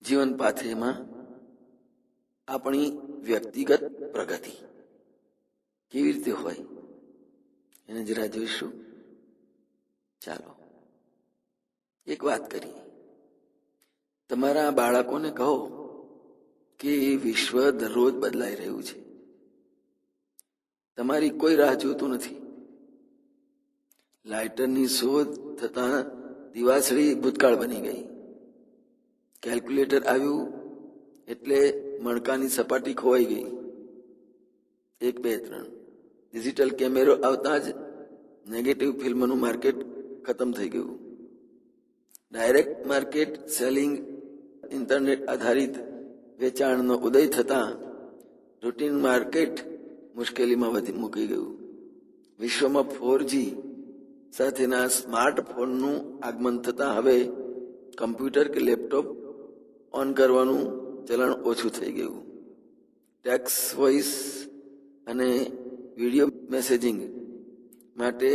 જીવન પાથેમાં આપણી વ્યક્તિગત પ્રગતિ કેવી રીતે હોય એને જરા જોઈશું. ચાલો એક વાત કરીએ. તમારા બાળકોને કહો કે વિશ્વ દરરોજ બદલાઈ રહ્યું છે. તમારી કોઈ રાહ જોતું નથી. લાઇટરની શોધ થતા દિવાસળી ભૂતકાળ બની ગઈ. કેલ્ક્યુલેટર આવ્યું એટલે મણકાની સપાટી ખોવાઈ ગઈ. 1, 2, 3 ડિજિટલ કેમેરો આવતા જ નેગેટિવ ફિલ્મનું માર્કેટ ખતમ થઈ ગયું. ડાયરેક્ટ માર્કેટ સેલિંગ, ઇન્ટરનેટ આધારિત વેચાણનો ઉદય થતા રૂટીન માર્કેટ મુશ્કેલીમાં મૂકી ગયું. વિશ્વમાં 4G સાથેના સ્માર્ટફોનનું આગમન થતાં હવે કમ્પ્યુટર કે લેપટોપ ઓન કરવાનું ચલણ ઓછું થઈ ગયું. ટેક્સ્ટ, વોઇસ અને વિડીયો મેસેજિંગ માટે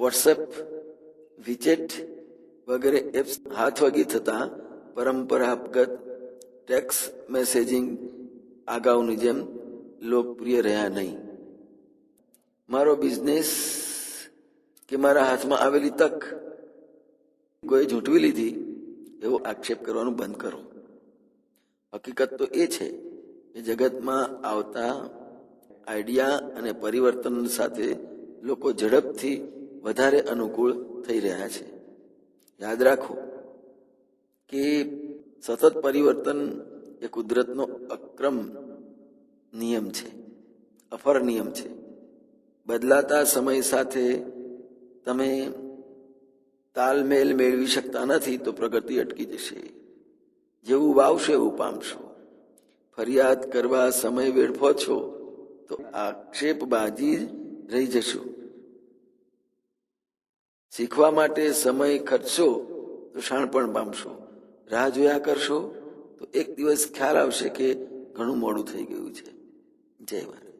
વોટ્સએપ, વિચેટ વગેરે એપ્સ હાથવગી થતાં પરંપરાગત ટેક્સ્ટ મેસેજિંગ અગાઉની જેમ લોકપ્રિય રહ્યા નહીં. મારો બિઝનેસ કે મારા હાથમાં આવેલી તક કોઈ ઝૂંટવી લીધી એવો આક્ષેપ કરવાનું બંધ કરો. હકીકત તો એ છે કે જગતમાં આવતા આઈડિયા અને પરિવર્તન સાથે લોકો ઝડપથી વધારે અનુકૂળ થઈ રહ્યા છે. યાદ રાખો કે સતત પરિવર્તન એ કુદરતનો અક્રમ નિયમ છે, અફર નિયમ છે. બદલાતા સમય સાથે તમે તાલમેલ મેળવી શકતા નથી તો પ્રગતિ અટકી જશે. જેવું વાવશો એવું પામશો. ફરિયાદ કરવા સમય વેડફો છો તો આક્ષેપબાજી રહી જશો. શીખવા માટે સમય ખર્ચશો તો શાણપણ પામશો. રાહ જોયા કરશો તો એક દિવસ ખ્યાલ આવશે કે ઘણું મોડું થઈ ગયું છે. જય ભારત.